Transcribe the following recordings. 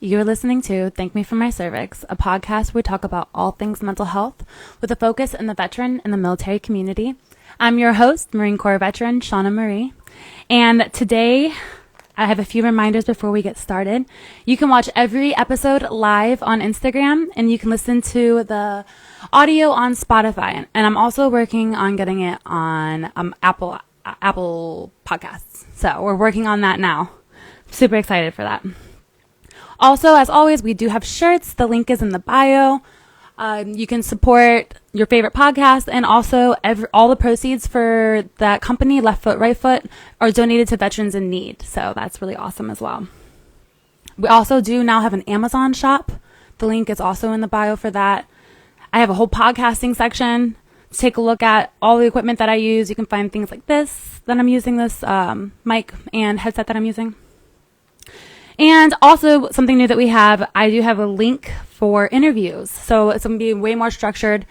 You're listening to Thank Me for My Cervix, a podcast where we talk about all things mental health with a focus in the veteran and the military community. I'm your host, Marine Corps veteran Shawna Marie, and today I have a few reminders before we get started. You can watch every episode live on Instagram, and you can listen to the audio on Spotify. And I'm also working on getting it on Apple Podcasts. So we're working on that now. Super excited for that. Also, as always, we do have shirts. The link is in the bio. You can support your favorite podcast, and also all the proceeds for that company, Left Foot, Right Foot, are donated to veterans in need. So that's really awesome as well. We also do now have an Amazon shop. The link is also in the bio for that. I have a whole podcasting section to take a look at all the equipment that I use. You can find things like this that I'm using, this mic and headset that I'm using. And also something new that we have, I do have a link for interviews. So it's going to be a way more structured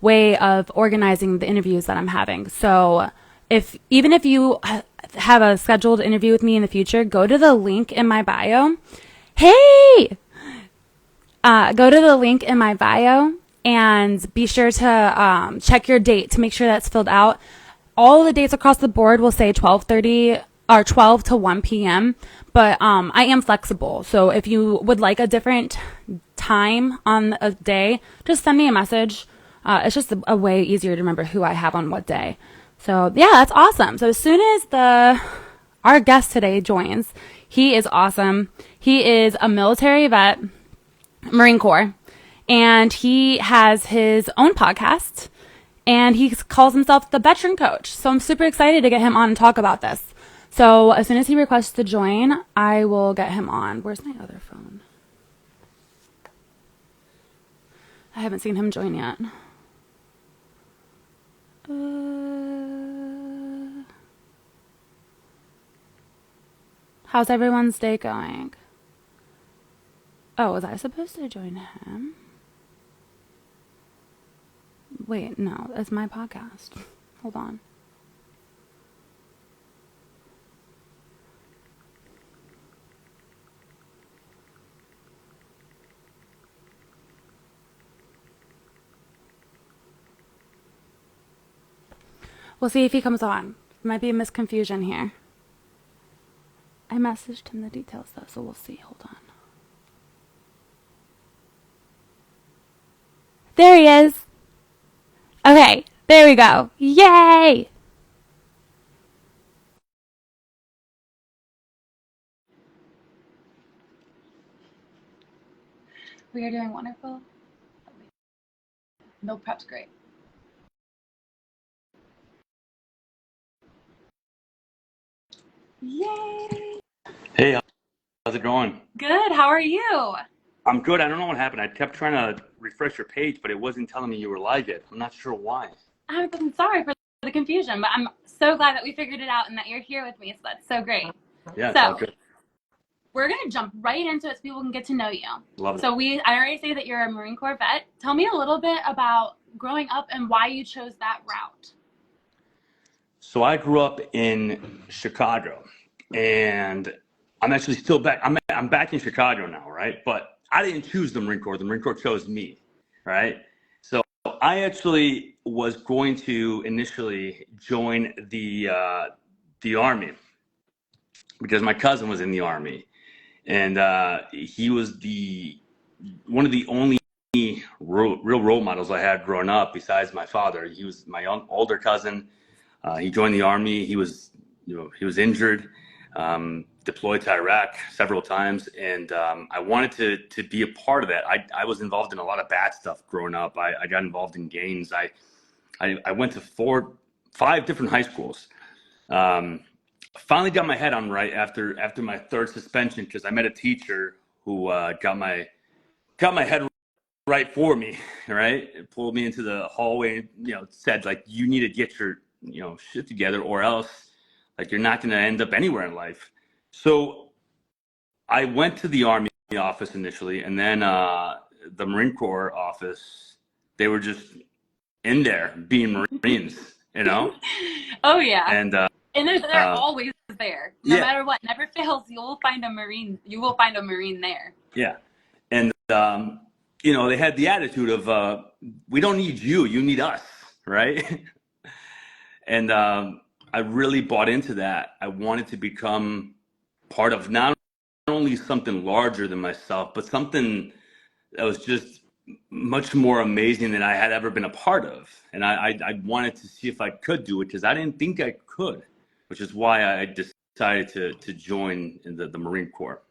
way of organizing the interviews that I'm having. So even if you have a scheduled interview with me in the future, go to the link in my bio. Hey! Go to the link in my bio and be sure to check your date to make sure that's filled out. All the dates across the board will say 12:30 or 12 to 1 p.m. But I am flexible. So if you would like a different time on a day, just send me a message. It's just a way easier to remember who I have on what day. So yeah, that's awesome. So as soon as our guest today joins, he is awesome. He is a military vet, Marine Corps, and he has his own podcast, and he calls himself the Veteran Coach. So I'm super excited to get him on and talk about this. So as soon as he requests to join, I will get him on. Where's my other phone? I haven't seen him join yet. How's everyone's day going? Oh, was I supposed to join him? Wait, no, it's my podcast. Hold on. We'll see if he comes on. Might be a misconfusion here. I messaged him the details though, so we'll see. Hold on. There he is. Okay, there we go. Yay! We are doing wonderful. Meal prep's great. Yay! Hey, how's it going? Good, how are you? I'm good. I don't know what happened. I kept trying to refresh your page, but it wasn't telling me you were live yet. I'm not sure why. I'm sorry for the confusion, but I'm so glad that we figured it out and that you're here with me, so that's so great. Yeah, it's all So, good. we're going to jump right into it so people can get to know you. Love it. So I already say that you're a Marine Corps vet. Tell me a little bit about growing up and why you chose that route. So I grew up in Chicago, and I'm actually still back. I'm back in Chicago now, right? But I didn't choose the Marine Corps. The Marine Corps chose me, right? So I actually was going to initially join the Army because my cousin was in the Army. And he was one of the only real role models I had growing up besides my father. He was my older cousin. He joined the Army. He was injured, deployed to Iraq several times, and I wanted to be a part of that. I was involved in a lot of bad stuff growing up. I got involved in gangs. I went to 5 different high schools. Finally got my head on right after my 3rd suspension, because I met a teacher who got my head right for me, right? It pulled me into the hallway and said, like, you need to get your shit together, or else, like, you're not going to end up anywhere in life. So I went to the Army office initially, and then the Marine Corps office. They were just in there being Marines, Oh yeah. and And they're always there, no Yeah, matter what. Never fails. You will find a Marine. You will find a Marine there. yeah. And they had the attitude of we don't need you, you need us, right? And I really bought into that. I wanted to become part of not only something larger than myself, but something that was just much more amazing than I had ever been a part of. And I wanted to see if I could do it because I didn't think I could, which is why I decided to join in the Marine Corps.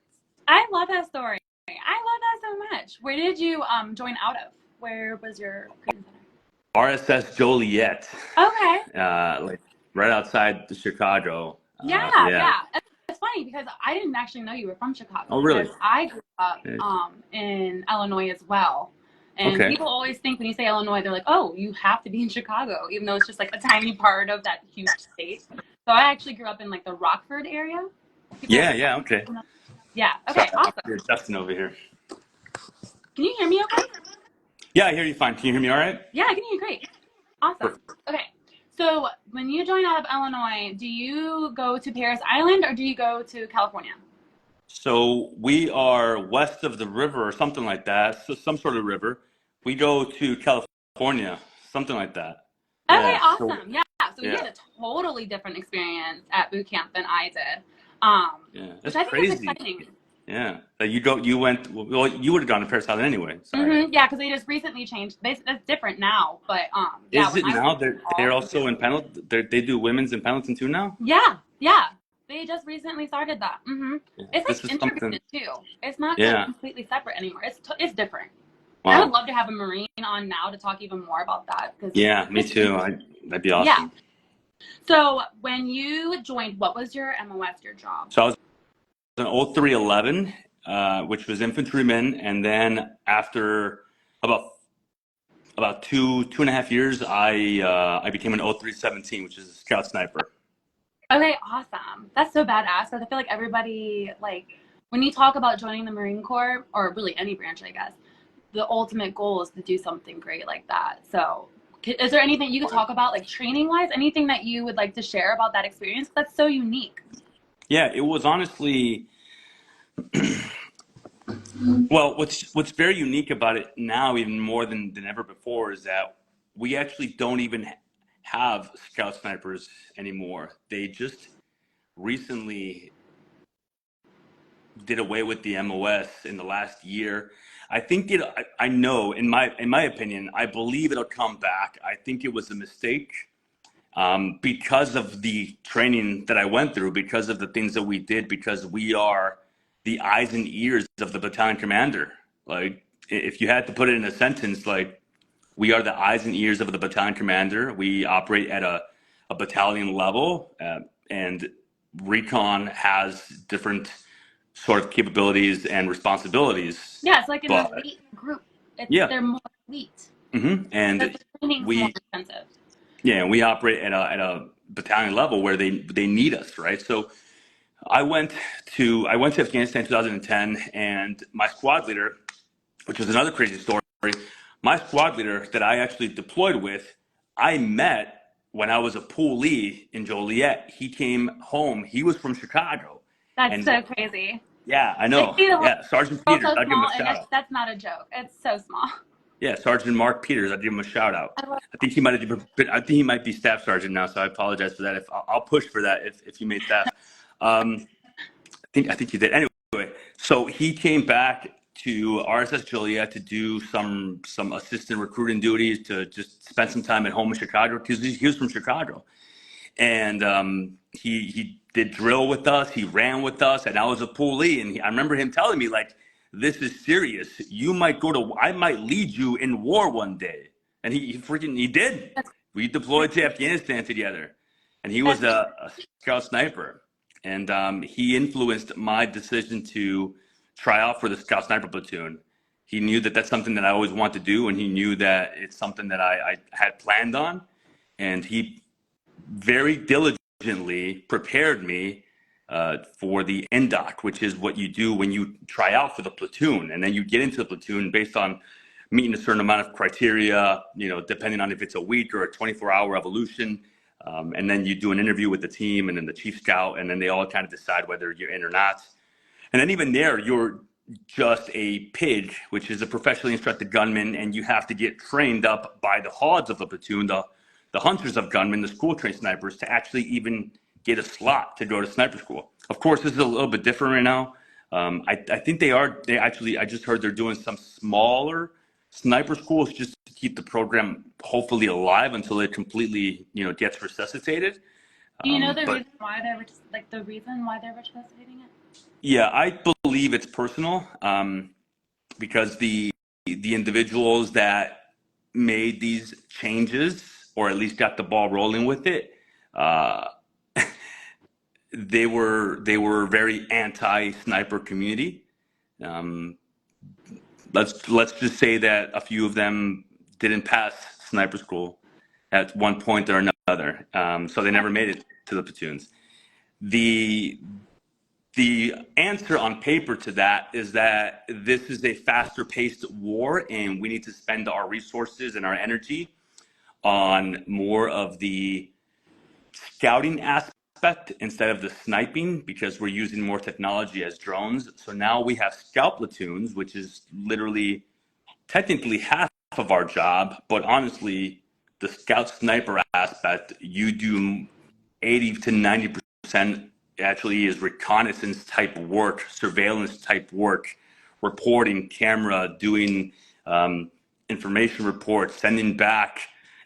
I love that story. I love that so much. Where did you join out of? Where was your training center? RSS Joliet, Okay. like right outside the Chicago. Yeah, Yeah. yeah. It's funny because I didn't actually know you were from Chicago Oh, because really? I grew up Yeah. in Illinois as well. And Okay. people always think when you say Illinois, they're like, oh, you have to be in Chicago, even though it's just like a tiny part of that huge state. So I actually grew up in like the Rockford area. People, Yeah. Okay. yeah. Sorry, Okay. Awesome. you're Justin over here. Can you hear me okay? Yeah, I hear you fine. Can you hear me all right? Yeah, I can hear you great. Awesome. Perfect. Okay. So when you join out of Illinois, do you go to Paris Island or do you go to California? So we are west of the river or something like that, so some sort of river. We go to California, something like that. Okay, Yeah. So awesome. Yeah. So you yeah, had a totally different experience at boot camp than I did. yeah. Which That's I think is crazy. exciting. Yeah. You went. Well, you would have gone to Paris Island anyway. Sorry. Yeah, because they just recently changed. That's different now. But yeah, Is when it I now? went, They're also in Pendleton. They do women's in Pendleton too now. yeah. They just recently started that. Yeah. It's This like is something. integrated too. It's not like Yeah. completely separate anymore. It's different. I would Wow. love to have a Marine on now to talk even more about that because Yeah, me too. That'd be yeah. awesome. So when you joined, what was your MOS, your job? So I was an 0311, which was infantryman, and then after about two and a half years, I became an 0317, which is a scout sniper. Okay, awesome. That's so badass because I feel like everybody, like, when you talk about joining the Marine Corps, or really any branch, I guess, the ultimate goal is to do something great like that. So, is there anything you could talk about, like training wise, anything that you would like to share about that experience? That's so unique. Yeah, it was honestly, well, what's very unique about it now, even more than ever before, is that we actually don't even have scout snipers anymore. They just recently did away with the MOS in the last year. I think I know, in my opinion, I believe it'll come back. I think it was a mistake because of the training that I went through, because of the things that we did, because we are the eyes and ears of the battalion commander. Like, if you had to put it in a sentence, like, we are the eyes and ears of the battalion commander. We operate at a battalion level, and recon has different sort of capabilities and responsibilities. Yeah, it's like an But elite group. yeah, They're more elite. and The training's more expensive. we operate at a battalion level where they need us, right? So I went to Afghanistan in 2010, and my squad leader, which was another crazy story, my squad leader that I actually deployed with, I met when I was a poolee in Joliet. He came home. He was from Chicago, That's and so crazy. yeah, I They know. see the Yeah, Sergeant world Peters. so I give him small, a and shout out. that's not a joke. It's so small. Yeah, Sergeant Mark Peters. I give him a shout out. I love I think he might have been, I think he might be staff sergeant now, so I apologize for that. If I'll push for that if you made staff. I think he did. Anyway, so he came back to RSS Joliet to do some assistant recruiting duties, to just spend some time at home in Chicago because he was from Chicago, and he did drill with us. He ran with us, and I was a poolee. And I remember him telling me, like, "This is serious. You might I might lead you in war one day." And he did. that's We deployed to Afghanistan together, and he was that's a scout sniper. And he influenced my decision to try out for the scout sniper platoon. He knew that that's something that I always wanted to do, and he knew that it's something that I had planned on. And he very diligently prepared me for the NDOC, which is what you do when you try out for the platoon. And then you get into the platoon based on meeting a certain amount of criteria, depending on if it's a week or a 24-hour evolution. And then you do an interview with the team and then the chief scout, and then they all kind of decide whether you're in or not. And then even there, you're just a pig, which is a professionally instructed gunman, and you have to get trained up by the HODs of the platoon, the hunters of gunmen, the school-trained snipers, to actually even get a slot to go to sniper school. Of course, this is a little bit different right now. I think I just heard they're doing some smaller sniper schools just to keep the program hopefully alive until it completely, gets resuscitated. Do you know the reason why they're resuscitating it? Yeah, I believe it's personal, because the individuals that made these changes, or at least got the ball rolling with it, they were very anti-sniper community. Let's just say that a few of them didn't pass sniper school at one point or another, so they never made it to the platoons. The answer on paper to that is that this is a faster paced war, and we need to spend our resources and our energy on more of the scouting aspect instead of the sniping, because we're using more technology as drones. So now we have scout platoons, which is literally technically half of our job, but honestly, the scout sniper aspect, you do 80 to 90% actually is reconnaissance type work, surveillance type work, reporting, camera, doing information reports, sending back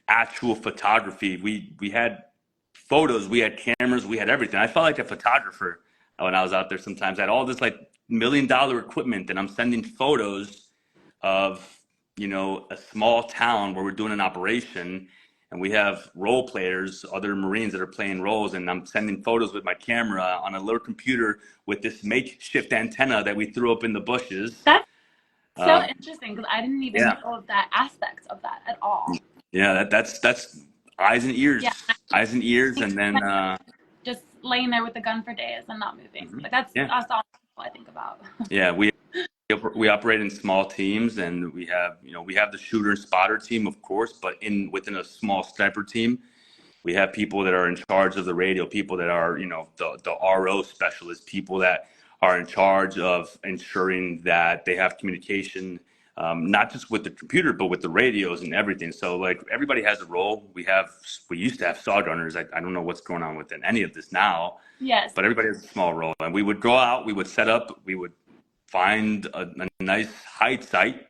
actual photography. We had photos, we had cameras, we had everything. I felt like a photographer when I was out there sometimes. I had all this like $1 million equipment, and I'm sending photos of, a small town where we're doing an operation, and we have role players, other Marines that are playing roles, and I'm sending photos with my camera on a little computer with this makeshift antenna that we threw up in the bushes. That's so interesting, because I didn't even Yeah. know of that aspect of that at all. Yeah, that's eyes and ears. Yeah. Eyes and ears, and then just laying there with the gun for days and not moving. Like that's all I think about. Yeah, we operate in small teams, and we have the shooter and spotter team, of course, but within a small sniper team, we have people that are in charge of the radio, people that are the RO specialists, people that are in charge of ensuring that they have communication, not just with the computer but with the radios and everything. So like everybody has a role. We used to have saw gunners. I don't know what's going on with any of this now. Yes. But everybody has a small role, and we would go out, we would set up, we would find a nice hide site,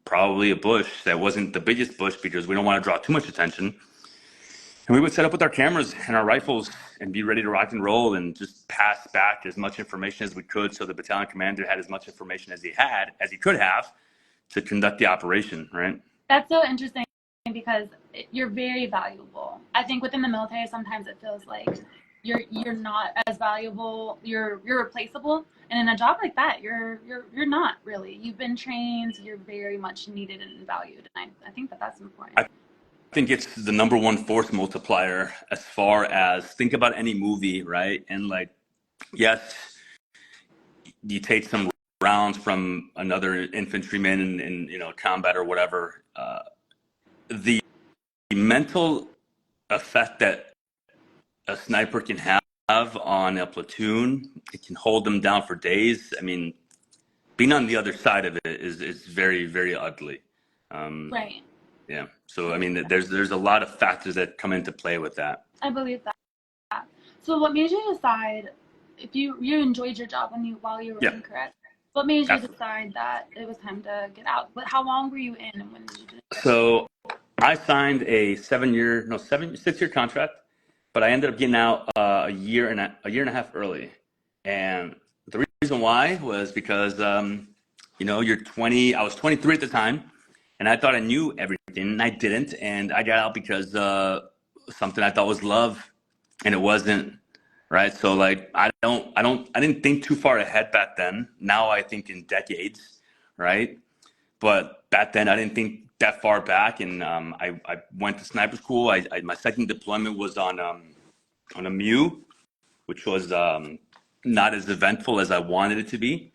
probably a bush that wasn't the biggest bush because we don't want to draw too much attention. And we would set up with our cameras and our rifles and be ready to rock and roll and just pass back as much information as we could, so the battalion commander had as much information as he could have to conduct the operation, right? That's so interesting, because you're very valuable. I think within the military, sometimes it feels like you're not as valuable, you're replaceable, and in a job like that you're not really. You've been trained, you're very much needed and valued, and I think that's important. I think it's the number one force multiplier, as far as think about any movie, right? And like, yes, you take some rounds from another infantryman in combat or whatever, the mental effect that a sniper can have on a platoon, it can hold them down for days. I mean, being on the other side of it is very, very ugly. Right. Yeah. So I mean, there's a lot of factors that come into play with that. I believe that. So what made you decide, if you enjoyed your job while you were in cadet, what made you decide that it was time to get out? But how long were you in, and when did you do it? So I signed a 6-year contract, but I ended up getting out a year and a half early. And the reason why was because you're 20. I was 23 at the time, and I thought I knew everything, and I didn't. And I got out because something I thought was love, and it wasn't. Right. So like I didn't think too far ahead back then. Now I think in decades, right? But back then I didn't think that far back, and I went to sniper school. My second deployment was on a MEU, which was not as eventful as I wanted it to be,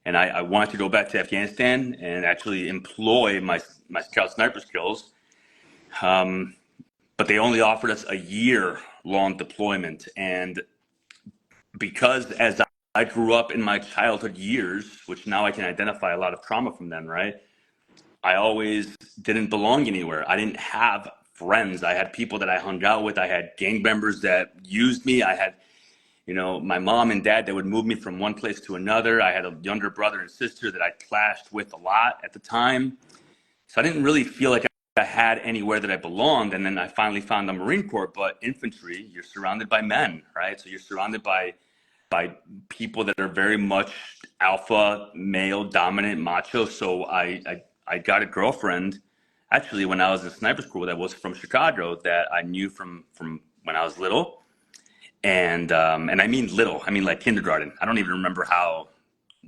and I wanted to go back to Afghanistan and actually employ my scout sniper skills. but they only offered us a year-long deployment. And because as I grew up in my childhood years, which now I can identify a lot of trauma from then, right? I always didn't belong anywhere. I didn't have friends. I had people that I hung out with. I had gang members that used me. I had, my mom and dad that would move me from one place to another. I had a younger brother and sister that I clashed with a lot at the time. So I didn't really feel like I had anywhere that I belonged. And then I finally found the Marine Corps. But infantry, you're surrounded by men, right? So you're surrounded by people that are very much alpha, male, dominant, macho. So I got a girlfriend actually when I was in sniper school that was from Chicago that I knew from when I was little. And I mean little, I mean like kindergarten. I don't even remember how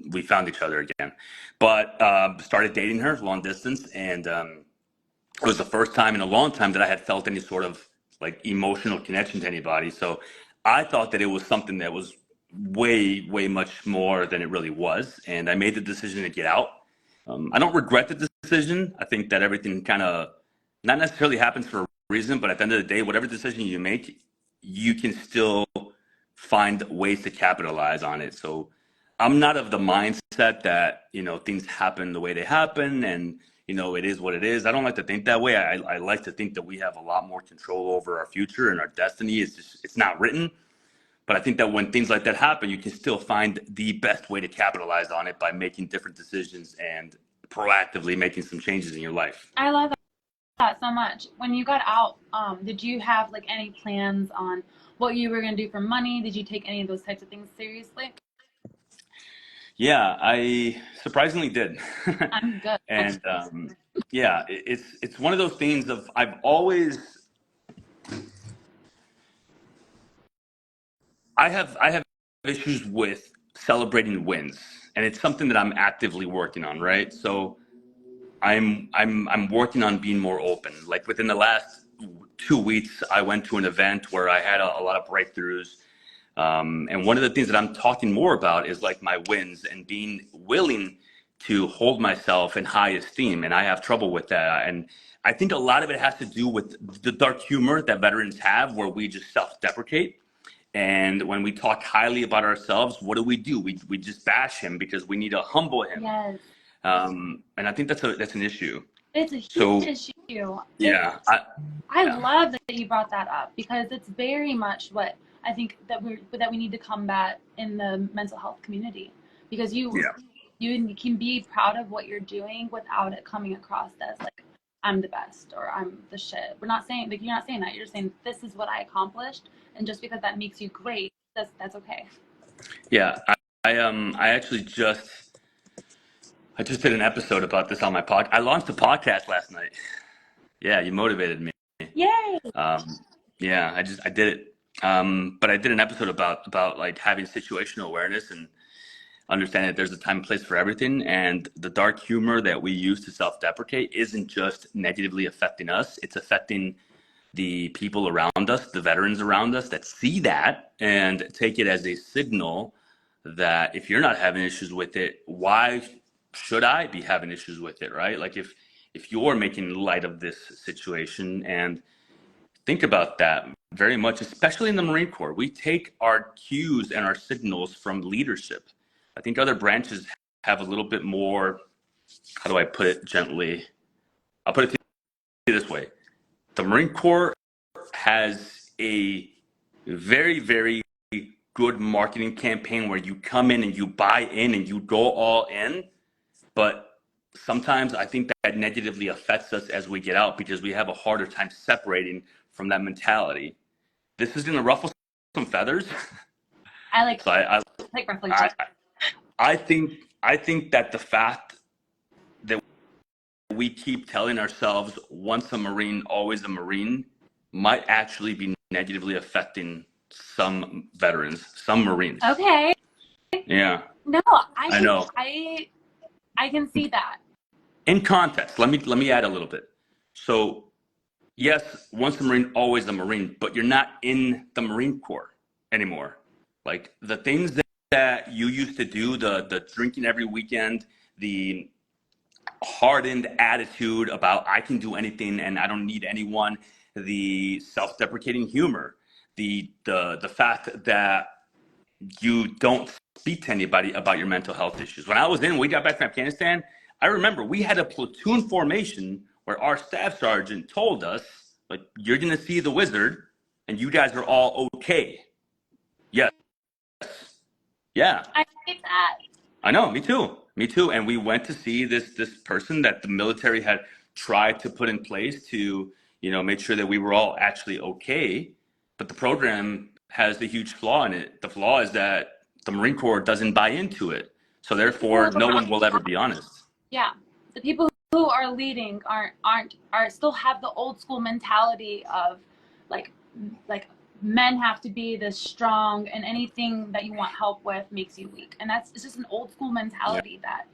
we found each other again, but started dating her long distance. And it was the first time in a long time that I had felt any sort of like emotional connection to anybody. So I thought that it was something that was way much more than it really was. And I made the decision to get out. I don't regret the decision. I think that everything kind of not necessarily happens for a reason, but at the end of the day, whatever decision you make, you can still find ways to capitalize on it. So I'm not of the mindset that, things happen the way they happen and, it is what it is. I don't like to think that way. I like to think that we have a lot more control over our future and our destiny. It's not written. But I think that when things like that happen, you can still find the best way to capitalize on it by making different decisions and proactively making some changes in your life. I love that so much. When you got out, did you have like any plans on what you were going to do for money? Did you take any of those types of things seriously? Yeah, I surprisingly did. I'm good. And yeah, it's one of those things of I have issues with celebrating wins, and it's something that I'm actively working on, right? So I'm working on being more open. Like within the last 2 weeks, I went to an event where I had a lot of breakthroughs. And one of the things that I'm talking more about is like my wins and being willing to hold myself in high esteem. And I have trouble with that. And I think a lot of it has to do with the dark humor that veterans have, where we just self-deprecate. And when we talk highly about ourselves, what do? We just bash him because we need to humble him. Yes. And I think that's an issue. It's a huge issue. Yeah. I love that you brought that up because it's very much what I think that we need to combat in the mental health community, because you can be proud of what you're doing without it coming across as like I'm the best or I'm the shit. We're not saying like you're not saying that. You're saying this is what I accomplished, and just because that makes you great, that's okay. Yeah, I actually just did an episode about this on my podcast. I launched a podcast last night. Yeah, you motivated me. Yay! Yeah, I did it. But I did an episode about like having situational awareness and understanding that there's a time and place for everything. And the dark humor that we use to self-deprecate isn't just negatively affecting us. It's affecting the people around us, the veterans around us that see that and take it as a signal that if you're not having issues with it, why should I be having issues with it, right? Like if you're making light of this situation, and think about that very much, especially in the Marine Corps, we take our cues and our signals from leadership. I think other branches have a little bit more, how do I put it gently? I'll put it to you this way. The Marine Corps has a very good marketing campaign where you come in and you buy in and you go all in. But sometimes I think that negatively affects us as we get out because we have a harder time separating from that mentality. This is going to ruffle some feathers. I like so I like ruffling. I think that the fact that we keep telling ourselves once a Marine, always a Marine might actually be negatively affecting some veterans, some Marines. Okay. Yeah. No, I know. I can see that. In context, let me add a little bit. So, yes, once a Marine, always a Marine, but you're not in the Marine Corps anymore. Like the things that you used to do, the drinking every weekend, the hardened attitude about I can do anything and I don't need anyone, the self-deprecating humor, the fact that you don't speak to anybody about your mental health issues. When we got back from Afghanistan, I remember we had a platoon formation where our staff sergeant told us, like, you're going to see the wizard and you guys are all okay. Yes. Yeah. I hate that. I know, me too. Me too. And we went to see this person that the military had tried to put in place to, make sure that we were all actually okay. But the program has a huge flaw in it. The flaw is that the Marine Corps doesn't buy into it. So therefore, no one will ever be honest. Yeah. The people who are leading are still have the old school mentality of like men have to be this strong, and anything that you want help with makes you weak. And it's just an old school mentality that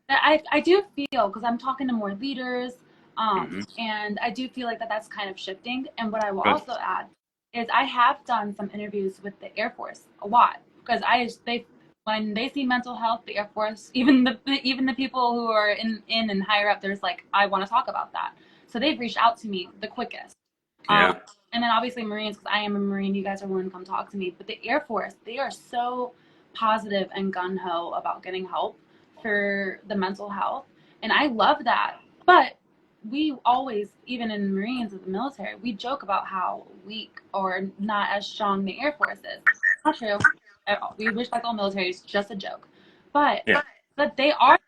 I do feel, because I'm talking to more leaders, and I do feel like that's kind of shifting. And what I will also add is I have done some interviews with the Air Force a lot, because when they see mental health, the Air Force, even the people who are in and higher up, there's like, I want to talk about that. So they've reached out to me the quickest. And then obviously Marines, because I am a Marine, you guys are willing to come talk to me. But the Air Force, they are so positive and gung-ho about getting help for the mental health. And I love that. But we always, even in Marines of the military, we joke about how weak or not as strong the Air Force is. Not true. We respect all military. It's just a joke. But they are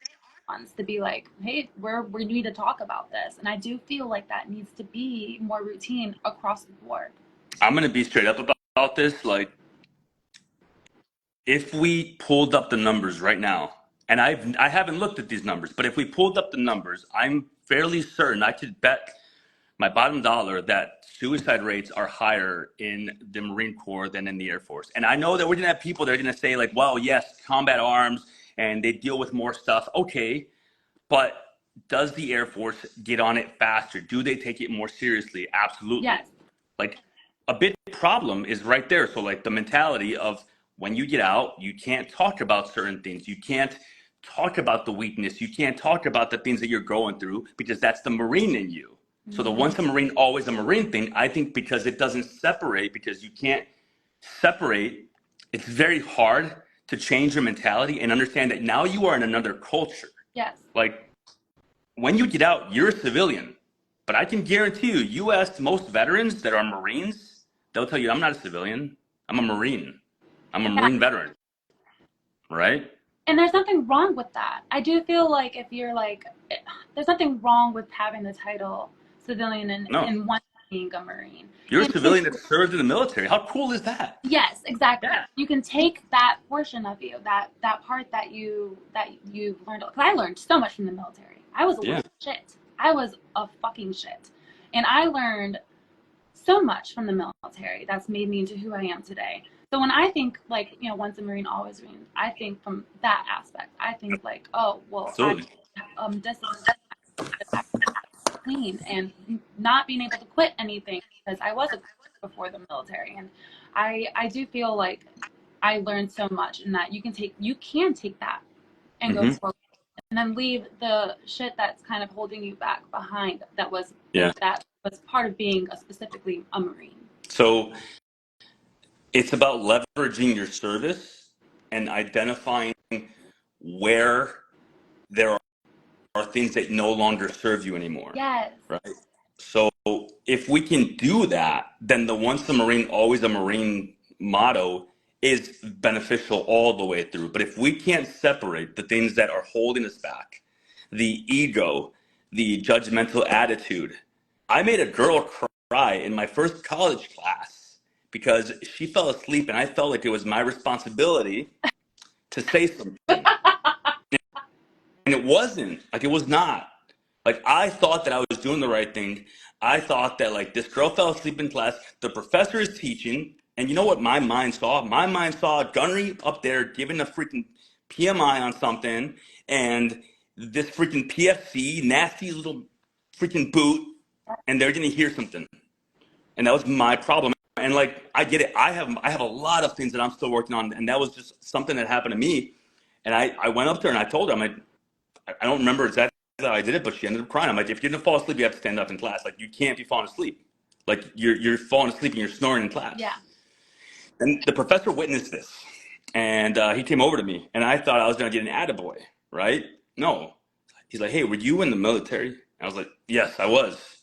ones to be like, hey, we need to talk about this. And I do feel like that needs to be more routine across the board. I'm going to be straight up about this. Like, if we pulled up the numbers right now, and I haven't looked at these numbers, but if we pulled up the numbers, I'm fairly certain, I could bet my bottom dollar that suicide rates are higher in the Marine Corps than in the Air Force. And I know that we're going to have people that are going to say, like, well, yes, combat arms, and they deal with more stuff. Okay, but does the Air Force get on it faster? Do they take it more seriously? Absolutely. Yes. Like, a big problem is right there. So, like, the mentality of when you get out, you can't talk about certain things. You can't talk about the weakness. You can't talk about the things that you're going through, because that's the Marine in you. So the once a Marine, always a Marine thing, I think, because it doesn't separate, because you can't separate, it's very hard to change your mentality and understand that now you are in another culture. Yes. Like, when you get out, you're a civilian. But I can guarantee you ask most veterans that are Marines, they'll tell you, I'm not a civilian. I'm a Marine. I'm a Marine veteran. Right? And there's nothing wrong with that. I do feel like if you're like, there's nothing wrong with having the title civilian and one being a Marine. You're a civilian that served in the military. How cool is that? Yes, exactly. Yeah. You can take that portion of you, that part that you learned. Because I learned so much from the military. I was a shit. I was a fucking shit. And I learned so much from the military that's made me into who I am today. So when I think, like, once a Marine, always a Marine, I think from that aspect. I think like, oh, well, discipline, clean, and not being able to quit anything, because I was a quitter before the military. And I do feel like I learned so much, and that you can take that and go forward, and then leave the shit that's kind of holding you back behind, that was part of being specifically a Marine. So it's about leveraging your service and identifying where there are things that no longer serve you anymore. Yes. Right? So if we can do that, then the once a Marine, always a Marine motto is beneficial all the way through. But if we can't separate the things that are holding us back, the ego, the judgmental attitude. I made a girl cry in my first college class because she fell asleep, and I felt like it was my responsibility to say something. And it wasn't. Like, it was not. Like, I thought that I was doing the right thing. I thought that, like, this girl fell asleep in class, the professor is teaching, and you know what my mind saw? My mind saw Gunnery up there giving a freaking PMI on something, and this freaking PFC, nasty little freaking boot, and they're going to hear something. And that was my problem. And, like, I get it. I have a lot of things that I'm still working on, and that was just something that happened to me. And I went up to her and I told her, I'm like, I don't remember exactly how I did it, but she ended up crying. I'm like, if you're going to fall asleep, you have to stand up in class. Like, you can't be falling asleep. Like you're falling asleep and you're snoring in class. Yeah. And the professor witnessed this, and he came over to me, and I thought I was gonna get an attaboy, right? No, he's like, "Hey, were you in the military?" And I was like, "Yes, I was."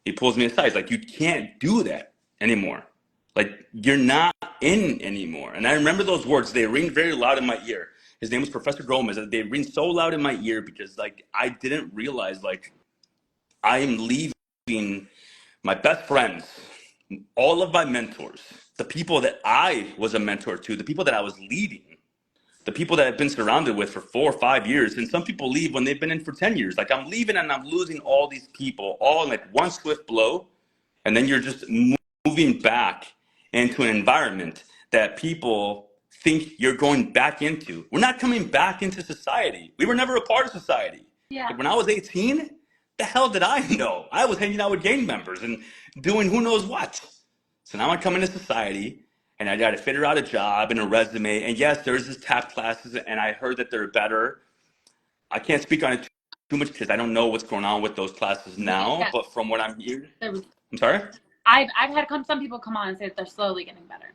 He pulls me aside. He's like, "You can't do that anymore. Like, you're not in anymore." And I remember those words. They ring very loud in my ear. His name was Professor Gomez. They ring so loud in my ear because, like, I didn't realize, like, I am leaving my best friends, all of my mentors, the people that I was a mentor to, the people that I was leading, the people that I've been surrounded with for 4 or 5 years. And some people leave when they've been in for 10 years. Like, I'm leaving and I'm losing all these people all in like one swift blow. And then you're just moving back into an environment that people think you're going back into. We're not coming back into society. We were never a part of society. Yeah. Like when I was 18, the hell did I know? I was hanging out with gang members and doing who knows what. So now I come into society and I got to figure out a job and a resume. And yes, there's this tap classes, and I heard that they're better. I can't speak on it too much because I don't know what's going on with those classes now. Yeah. But from what I'm hearing, I'm sorry? I've had some people come on and say that they're slowly getting better.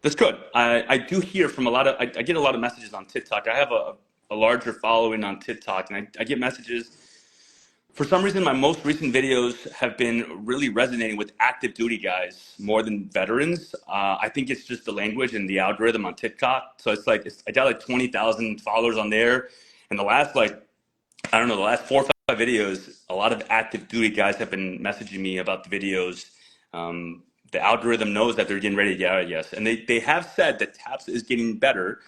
That's good. I do hear from I get a lot of messages on TikTok. I have a larger following on TikTok, and I get messages. For some reason, my most recent videos have been really resonating with active duty guys more than veterans. I think it's just the language and the algorithm on TikTok. So it's like, I got like 20,000 followers on there. And the last, like, I don't know, the last 4 or 5 videos, a lot of active duty guys have been messaging me about the videos. The algorithm knows that they're getting ready to get out of yes. And they have said that TAPS is getting better.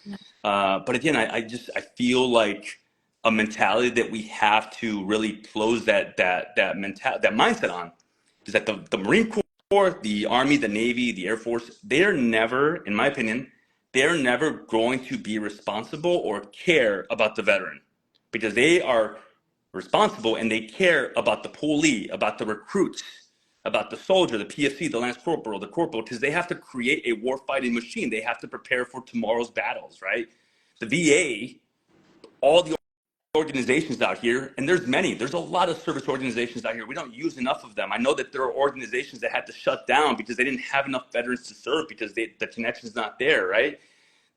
But again, I feel like a mentality that we have to really close that mindset on is that the Marine Corps, the Army, the Navy, the Air Force, they're never, in my opinion, they're never going to be responsible or care about the veteran, because they are responsible and they care about the poolee, about the recruits, about the soldier, the PFC, the lance corporal, the corporal, because they have to create a warfighting machine. They have to prepare for tomorrow's battles, right? The VA, all the organizations out here, and there's a lot of service organizations out here. We don't use enough of them. I know that there are organizations that had to shut down because they didn't have enough veterans to serve because the connection's not there, right?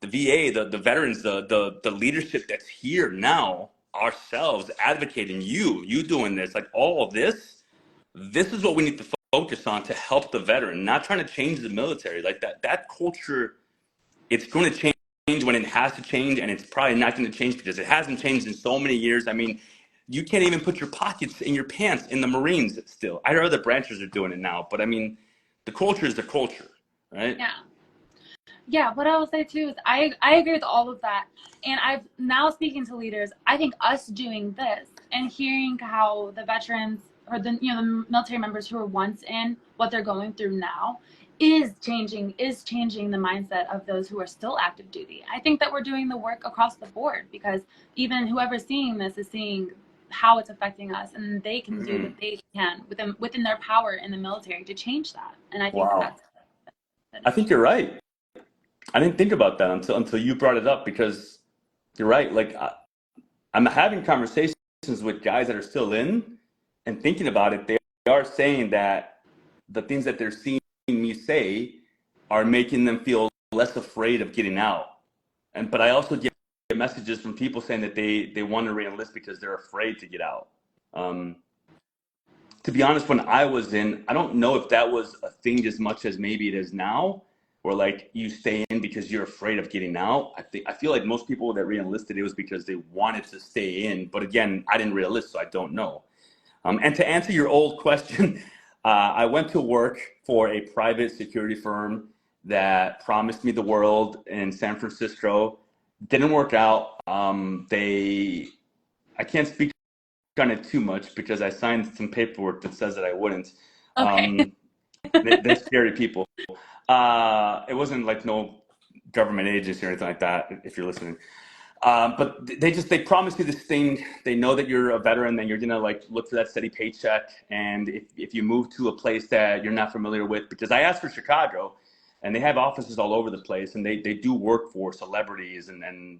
The VA, the veterans, the leadership that's here now, ourselves advocating, you doing this, like all of this is what we need to focus on to help the veteran, not trying to change the military. Like that culture, it's going to change when it has to change, and it's probably not going to change because it hasn't changed in so many years. I mean, you can't even put your pockets in your pants in the Marines still. I know other branches are doing it now, but I mean, the culture is the culture, right? Yeah, what I will say too is I agree with all of that. And I've now speaking to leaders, I think us doing this and hearing how the veterans or the military members who were once in, what they're going through now is changing the mindset of those who are still active duty. I think that we're doing the work across the board, because even whoever's seeing this is seeing how it's affecting us, and they can do what they can within their power in the military to change that. And I think I think you're right. I didn't think about that until you brought it up, because you're right. Like I'm having conversations with guys that are still in and thinking about it. They are saying that the things that they're seeing me say are making them feel less afraid of getting out. But I also get messages from people saying that they want to re-enlist because they're afraid to get out. To be honest, when I was in, I don't know if that was a thing as much as maybe it is now, where like you stay in because you're afraid of getting out. I feel like most people that re-enlisted, it was because they wanted to stay in. But again, I didn't re-enlist, so I don't know. And to answer your old question, I went to work for a private security firm that promised me the world in San Francisco. Didn't work out. I can't speak on it too much because I signed some paperwork that says that I wouldn't. Okay. They're scary people. It wasn't like no government agency or anything like that, if you're listening. But they promise you this thing. They know that you're a veteran, then you're gonna like look for that steady paycheck. And if you move to a place that you're not familiar with, because I asked for Chicago, and they have offices all over the place, and they do work for celebrities and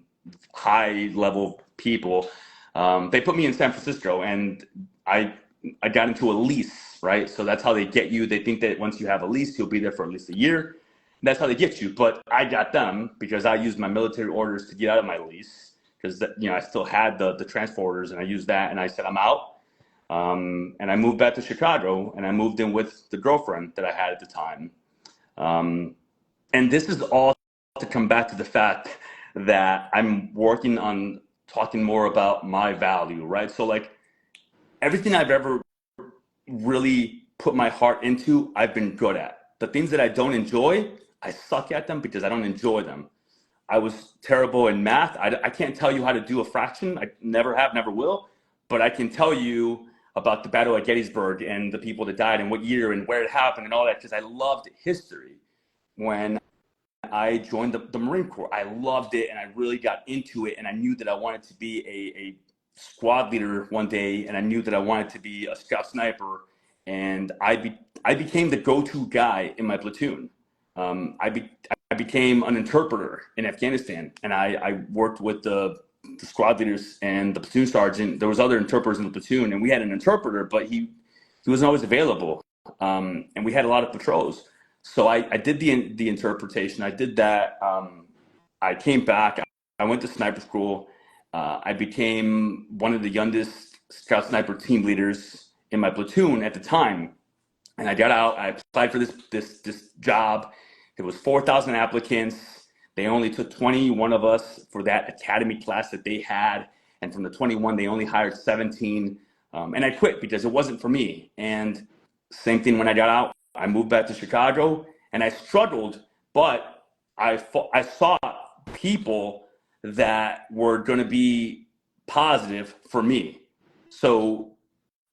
high level people. They put me in San Francisco, and I I got into a lease, right? So that's how they get you. They think that once you have a lease, you'll be there for at least a year. That's how they get you. But I got them because I used my military orders to get out of my lease because I still had the transfer orders, and I used that, and I said I'm out. And I moved back to Chicago, and I moved in with the girlfriend that I had at the time. And this is all to come back to the fact that I'm working on talking more about my value, right? So like everything I've ever really put my heart into, I've been good at. The things that I don't enjoy, I suck at them because I don't enjoy them. I was terrible in math. I can't tell you how to do a fraction. I never have, never will. But I can tell you about the Battle at Gettysburg and the people that died and what year and where it happened and all that because I loved history. When I joined the Marine Corps, I loved it and I really got into it, and I knew that I wanted to be a squad leader one day, and I knew that I wanted to be a scout sniper, and I became the go-to guy in my platoon. I became an interpreter in Afghanistan, and I worked with the squad leaders and the platoon sergeant. There was other interpreters in the platoon, and we had an interpreter, but he wasn't always available, and we had a lot of patrols. So I did the interpretation. I did that. I came back. I went to sniper school. I became one of the youngest scout sniper team leaders in my platoon at the time. And I got out. I applied for this job. It was 4,000 applicants. They only took 21 of us for that academy class that they had. And from the 21, they only hired 17. And I quit because it wasn't for me. And same thing when I got out. I moved back to Chicago, and I struggled, but I saw people that were going to be positive for me. So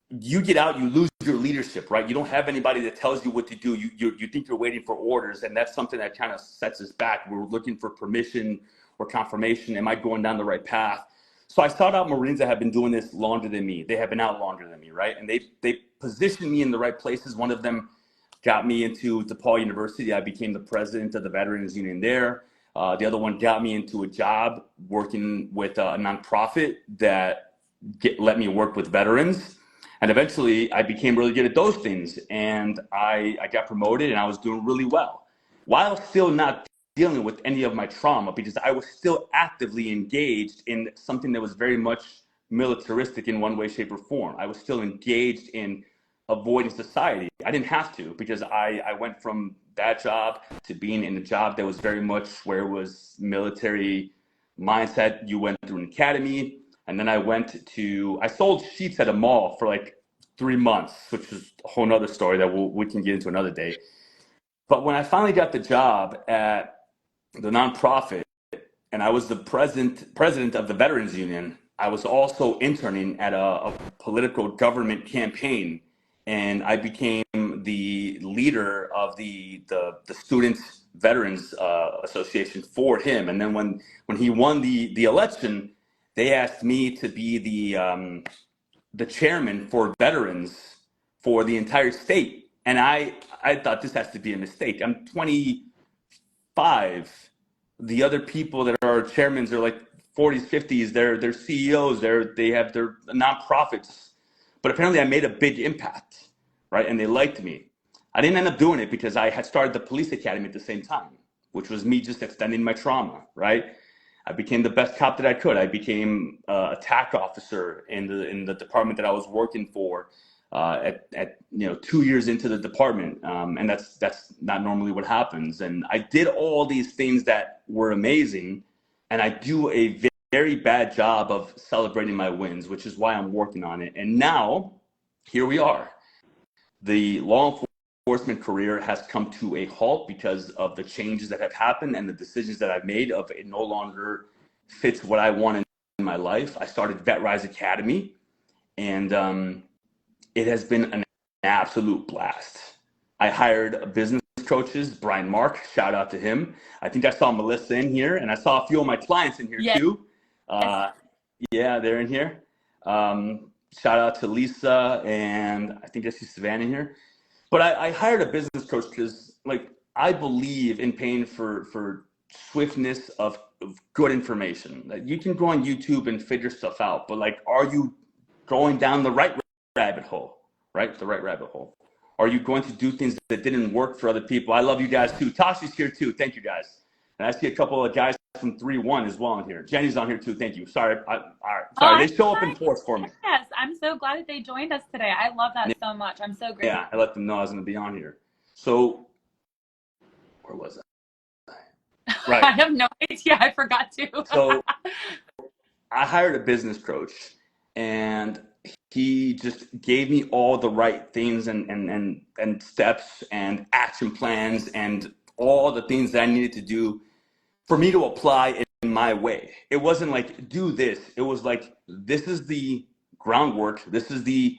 you get out, you lose your leadership, right? You don't have anybody that tells you what to do. You think you're waiting for orders, and that's something that kind of sets us back. We're looking for permission or confirmation. Am I going down the right path? So I sought out Marines that have been doing this longer than me. They have been out longer than me, right? And they positioned me in the right places. One of them got me into DePaul University. I became the president of the Veterans Union there. The other one got me into a job working with a nonprofit that let me work with veterans. And eventually I became really good at those things. And I got promoted, and I was doing really well, while still not dealing with any of my trauma, because I was still actively engaged in something that was very much militaristic in one way, shape, or form. I was still engaged in avoiding society. I didn't have to, because I went from that job to being in a job that was very much where it was military mindset. You went through an academy, and then I sold sheets at a mall for like 3 months, which is a whole nother story that we can get into another day. But when I finally got the job at the nonprofit, and I was the president of the Veterans Union, I was also interning at a political government campaign, and I became the leader of the Students Veterans Association for him. And then when he won the election, they asked me to be the chairman for veterans for the entire state. And I thought, this has to be a mistake. I'm 25. The other people that are chairmen are like 40s, 50s. They're CEOs. They have their nonprofits. But apparently I made a big impact, right? And they liked me. I didn't end up doing it because I had started the police academy at the same time, which was me just extending my trauma, right? I became the best cop that I could. I became a TAC officer in the department that I was working for at 2 years into the department, and that's not normally what happens. And I did all these things that were amazing, and I do a very bad job of celebrating my wins, which is why I'm working on it. And now, here we are. The law enforcement career has come to a halt because of the changes that have happened and the decisions that I've made of it no longer fits what I want in my life. I started VetRise Academy, and it has been an absolute blast. I hired business coaches, Brian Mark, shout out to him. I think I saw Melissa in here, and I saw a few of my clients in here too. Yeah, they're in here. Shout out to Lisa, and I think I see Savannah here. But I hired a business coach because, like, I believe in paying for swiftness of good information. Like, you can go on YouTube and figure stuff out, but like, are you going down the right rabbit hole? right? The right rabbit hole. Are you going to do things that didn't work for other people? I love you guys too. Tashi's here too. Thank you guys. And I see a couple of guys from 3-1 as well in here. Jenny's on here too. Thank you. Sorry. All right. Sorry. They show up in force for me. Yes, I'm so glad that they joined us today. I love that so much. I'm so grateful. Yeah, I let them know I was going to be on here. So, where was I? Right. I have no idea. I forgot to. So, I hired a business coach, and he just gave me all the right things and steps and action plans and all the things that I needed to do for me to apply in my way. It wasn't like, do this. It was like, this is the groundwork. This is the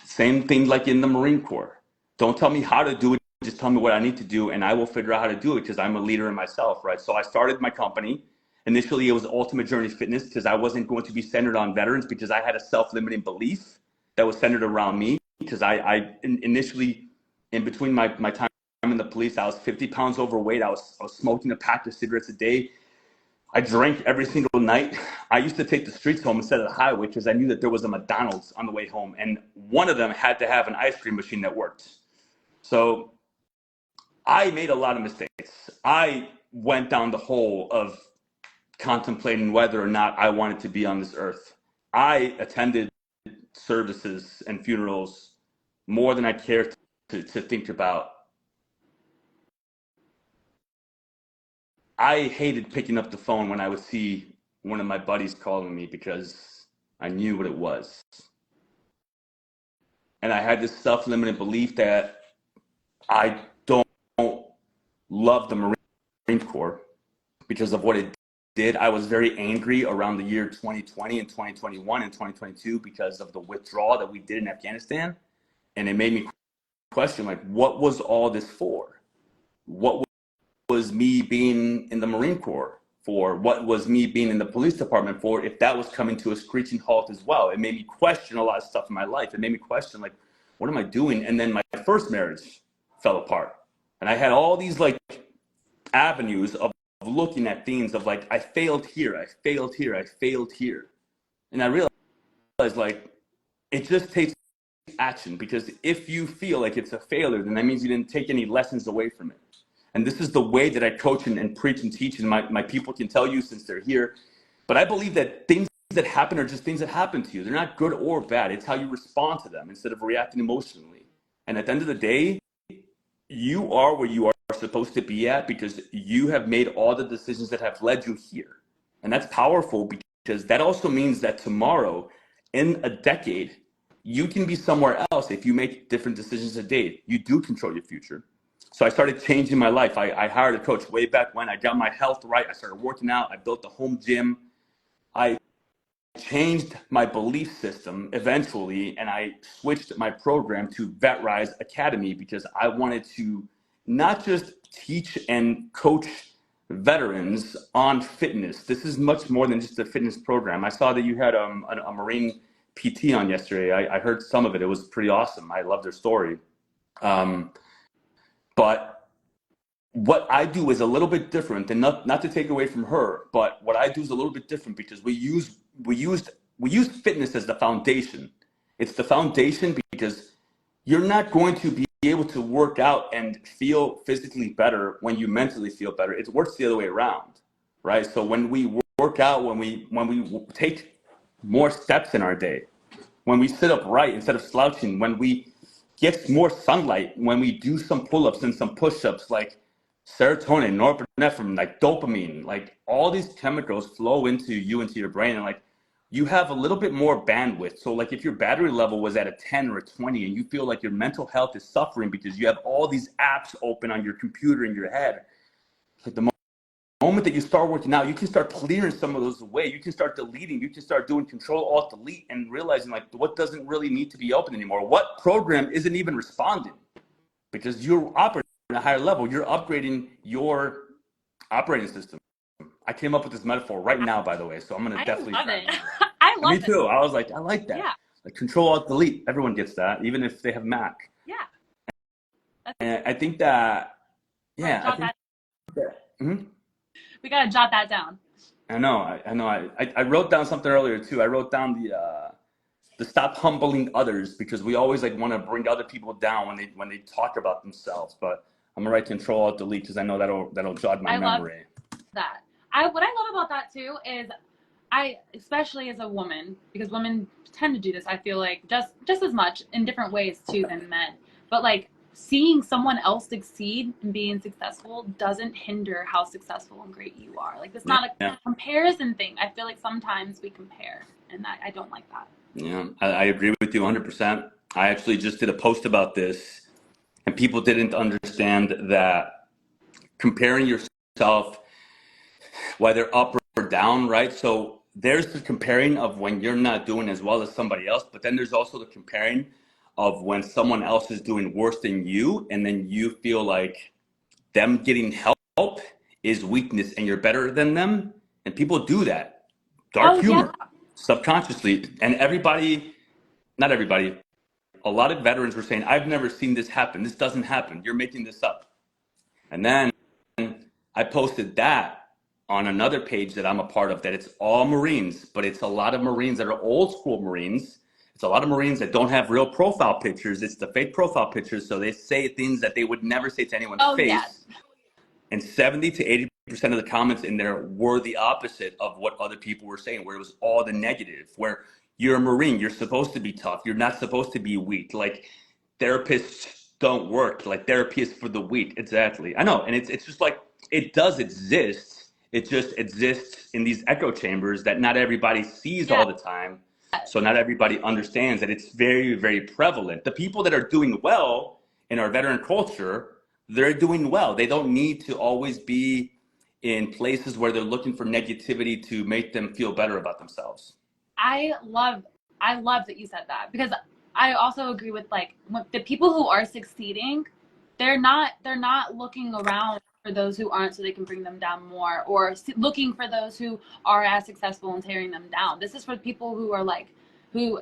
same thing like in the Marine Corps. Don't tell me how to do it. Just tell me what I need to do, and I will figure out how to do it because I'm a leader in myself, right? So I started my company. Initially, it was Ultimate Journey Fitness because I wasn't going to be centered on veterans because I had a self-limiting belief that was centered around me because I initially, in between my time in the police, I was 50 pounds overweight. I was smoking a pack of cigarettes a day. I drank every single night. I used to take the streets home instead of the highway because I knew that there was a McDonald's on the way home, and one of them had to have an ice cream machine that worked. So I made a lot of mistakes. I went down the hole of contemplating whether or not I wanted to be on this earth. I attended services and funerals more than I cared to think about. I hated picking up the phone when I would see one of my buddies calling me because I knew what it was. And I had this self-limiting belief that I don't love the Marine Corps because of what it did. I was very angry around the year 2020 and 2021 and 2022 because of the withdrawal that we did in Afghanistan. And it made me question, like, what was all this for? What was me being in the Marine Corps for? What was me being in the police department for if that was coming to a screeching halt as well? It made me question a lot of stuff in my life. It made me question, like, what am I doing? And then my first marriage fell apart. And I had all these, like, avenues of looking at things of, like, I failed here, I failed here, I failed here. And I realized, like, it just takes action, because if you feel like it's a failure, then that means you didn't take any lessons away from it. And this is the way that I coach and preach and teach, and my people can tell you since they're here. But I believe that things that happen are just things that happen to you. They're not good or bad. It's how you respond to them instead of reacting emotionally. And at the end of the day, you are where you are supposed to be at because you have made all the decisions that have led you here. And that's powerful because that also means that tomorrow, in a decade, you can be somewhere else if you make different decisions a day. You do control your future. So I started changing my life. I hired a coach way back when. I got my health right. I started working out. I built a home gym. I changed my belief system eventually, and I switched my program to VetRise Academy because I wanted to not just teach and coach veterans on fitness. This is much more than just a fitness program. I saw that you had a Marine PT on yesterday. I heard some of it. It was pretty awesome. I love their story. But what I do is a little bit different, and not to take away from her, but what I do is a little bit different because we use fitness as the foundation. It's the foundation because you're not going to be able to work out and feel physically better when you mentally feel better. It works the other way around, right? So when we work out, when we take more steps in our day, when we sit up right instead of slouching, when we get more sunlight, when we do some pull-ups and some push-ups, like serotonin, norepinephrine, like dopamine, like all these chemicals flow into your brain, and like you have a little bit more bandwidth. So like if your battery level was at a 10 or a 20 and you feel like your mental health is suffering because you have all these apps open on your computer in your head, like the moment that you start working out, you can start clearing some of those away. You can start deleting. You can start doing Control-Alt-Delete and realizing like what doesn't really need to be open anymore. What program isn't even responding because you're operating at a higher level. You're upgrading your operating system. I came up with this metaphor right now, by the way, so I'm going to definitely. I love it. I love it. Me too. I was like, I like that. Yeah. Like Control-Alt-Delete. Everyone gets that, even if they have Mac. Yeah. And I think that, yeah. We got to jot that down. I know. I wrote down something earlier too. I wrote down to stop humbling others, because we always like want to bring other people down when they talk about themselves. But I'm gonna write Control Alt Delete because I know that'll jog my memory. That what I love about that too is especially as a woman, because women tend to do this, I feel like just as much in different ways too than men, but like seeing someone else succeed and being successful doesn't hinder how successful and great you are. Like, it's not a comparison thing. I feel like sometimes we compare, and I don't like that. Yeah, I agree with you 100%. I actually just did a post about this, and people didn't understand that comparing yourself, whether up or down, right? So there's the comparing of when you're not doing as well as somebody else, but then there's also the comparing of when someone else is doing worse than you, and then you feel like them getting help is weakness and you're better than them. And people do that. Dark humor, subconsciously. And not everybody, a lot of veterans were saying, I've never seen this happen. This doesn't happen. You're making this up. And then I posted that on another page that I'm a part of, that it's all Marines, but it's a lot of Marines that are old school Marines. It's a lot of Marines that don't have real profile pictures. It's the fake profile pictures. So they say things that they would never say to anyone's face. Yes. And 70 to 80% of the comments in there were the opposite of what other people were saying, where it was all the negative, where you're a Marine, you're supposed to be tough. You're not supposed to be weak. Like, therapists don't work. Like, therapy is for the weak. Exactly. I know. And it's just like, it does exist. It just exists in these echo chambers that not everybody sees all the time. So not everybody understands that it's very, very prevalent. The people that are doing well in our veteran culture, they're doing well. They don't need to always be in places where they're looking for negativity to make them feel better about themselves. I love that you said that, because I also agree with, like, the people who are succeeding, they're not looking around for those who aren't so they can bring them down more, or looking for those who are as successful and tearing them down. This is for people who are like, who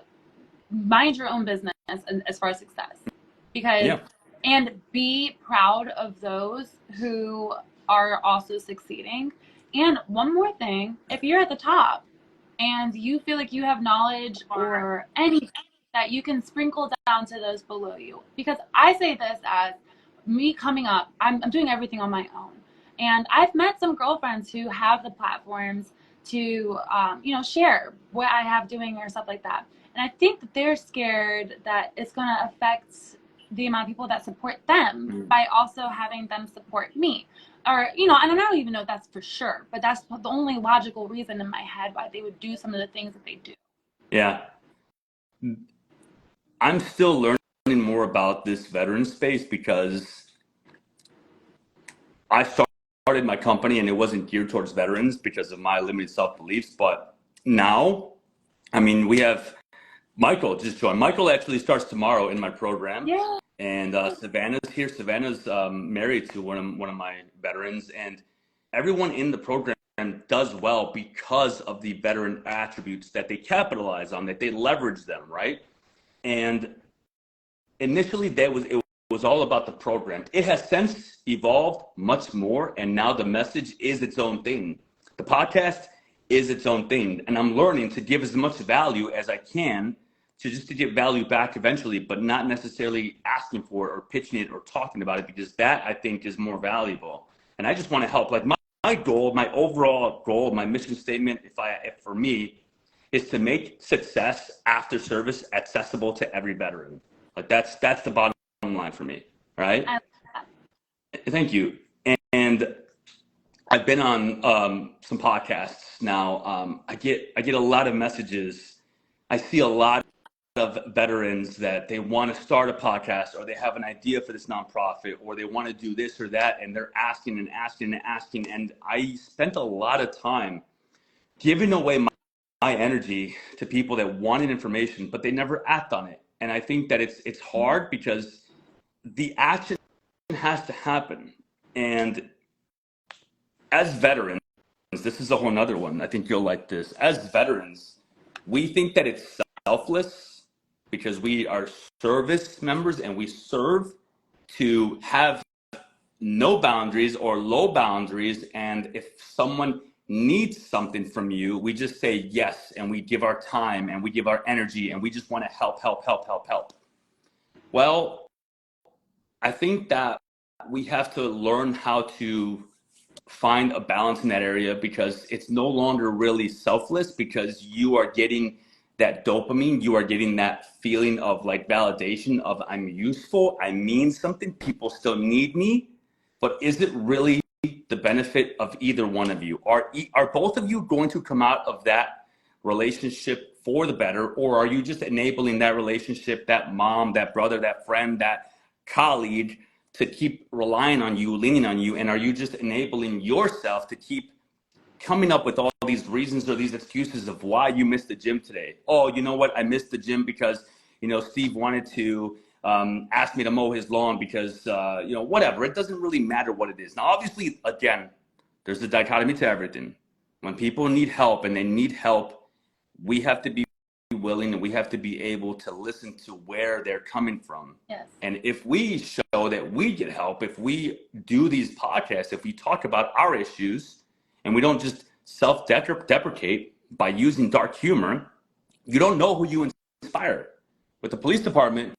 mind your own business as far as success, because and be proud of those who are also succeeding. And one more thing, if you're at the top and you feel like you have knowledge or anything, that you can sprinkle down to those below you. Because I say this as me coming up, I'm doing everything on my own. And I've met some girlfriends who have the platforms to, share what I have doing or stuff like that. And I think that they're scared that it's going to affect the amount of people that support them by also having them support me. Or, and I don't even know if that's for sure, but that's the only logical reason in my head why they would do some of the things that they do. Yeah. I'm still learning more about this veteran space, because I started my company and it wasn't geared towards veterans because of my limited self-beliefs. But now, I mean, we have Michael just joined. Michael actually starts tomorrow in my program. Yeah. And Savannah's here. Savannah's married to one of my veterans, and everyone in the program does well because of the veteran attributes that they capitalize on, that they leverage them, right? And initially, it was all about the program. It has since evolved much more, and now the message is its own thing. The podcast is its own thing, and I'm learning to give as much value as I can to get value back eventually, but not necessarily asking for it or pitching it or talking about it, because that, I think, is more valuable. And I just want to help. Like, my goal, my overall goal, my mission statement, if for me, is to make success after service accessible to every veteran. Like, that's the bottom line for me, right? Thank you. And I've been on some podcasts now. I get a lot of messages. I see a lot of veterans that they want to start a podcast, or they have an idea for this nonprofit, or they want to do this or that, and they're asking and asking and asking. And I spent a lot of time giving away my energy to people that wanted information, but they never act on it. And I think that it's hard, because the action has to happen. And as veterans, this is a whole nother one. I think you'll like this. As veterans, we think that it's selfless because we are service members and we serve to have no boundaries or low boundaries. And if someone need something from you. We just say yes, and we give our time and we give our energy, and we just want to help, help, help, help, help. Well, I think that we have to learn how to find a balance in that area, because it's no longer really selfless, because you are getting that dopamine, you are getting that feeling of like validation of I'm useful, I mean something, people still need me. But is it really the benefit of either one of you? Are both of you going to come out of that relationship for the better, or are you just enabling that relationship, that mom, that brother, that friend, that colleague, to keep relying on you, leaning on you? And are you just enabling yourself to keep coming up with all these reasons or these excuses of why you missed the gym today? Oh, you know what? I missed the gym because, Steve wanted to ask me to mow his lawn because, whatever. It doesn't really matter what it is. Now, obviously, again, there's a dichotomy to everything. When people need help and they need help, we have to be willing, and we have to be able to listen to where they're coming from. Yes. And if we show that we get help, if we do these podcasts, if we talk about our issues, and we don't just self-deprecate by using dark humor, you don't know who you inspire. With the police department,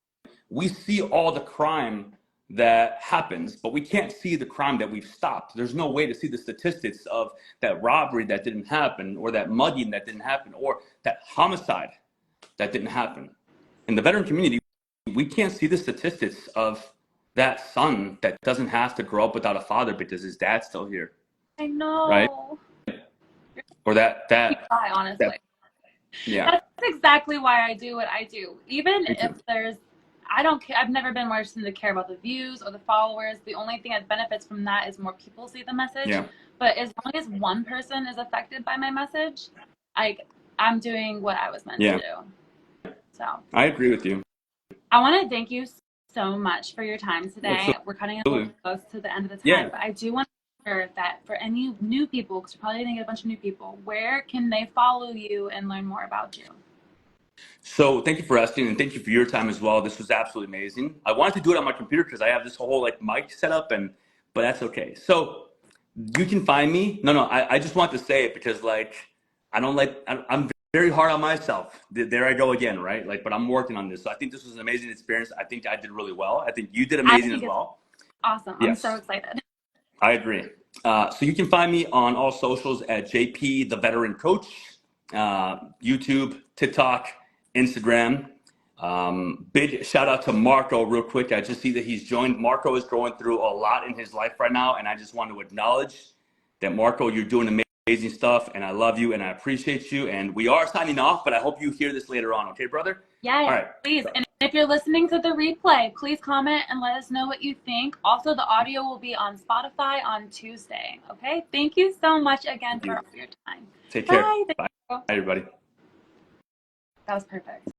we see all the crime that happens, but we can't see the crime that we've stopped. There's no way to see the statistics of that robbery that didn't happen, or that mugging that didn't happen, or that homicide that didn't happen. In the veteran community, we can't see the statistics of that son that doesn't have to grow up without a father because his dad's still here. I know. Right? Or that honestly. Yeah. That's exactly why I do what I do. Even if I don't care. I've never been more interested to care about the views or the followers. The only thing that benefits from that is more people see the message. Yeah. But as long as one person is affected by my message, I'm doing what I was meant to do. So I agree with you. I want to thank you so much for your time today. Absolutely. We're cutting a little close to the end of the time, but I do want to hear that for any new people, because you're probably going to get a bunch of new people, where can they follow you and learn more about you? So thank you for asking, and thank you for your time as well. This was absolutely amazing. I wanted to do it on my computer because I have this whole mic set up, but that's okay. So you can find me. I just want to say it because I'm very hard on myself. There I go again, right? But I'm working on this. So I think this was an amazing experience. I think I did really well. I think you did amazing as well. Awesome. Yes. I'm so excited. I agree. So you can find me on all socials at JP, the Veteran Coach, YouTube, TikTok, Instagram. Big shout out to Marco real quick. I just see that he's joined. Marco is going through a lot in his life right now, and I just want to acknowledge that, Marco, you're doing amazing stuff, and I love you and I appreciate you. And we are signing off, but I hope you hear this later on. Okay, brother? Yeah, all right. Please. And if you're listening to the replay, please comment and let us know what you think. Also, the audio will be on Spotify on Tuesday. Okay? Thank you so much again for your time. Take care. Bye, everybody. That was perfect.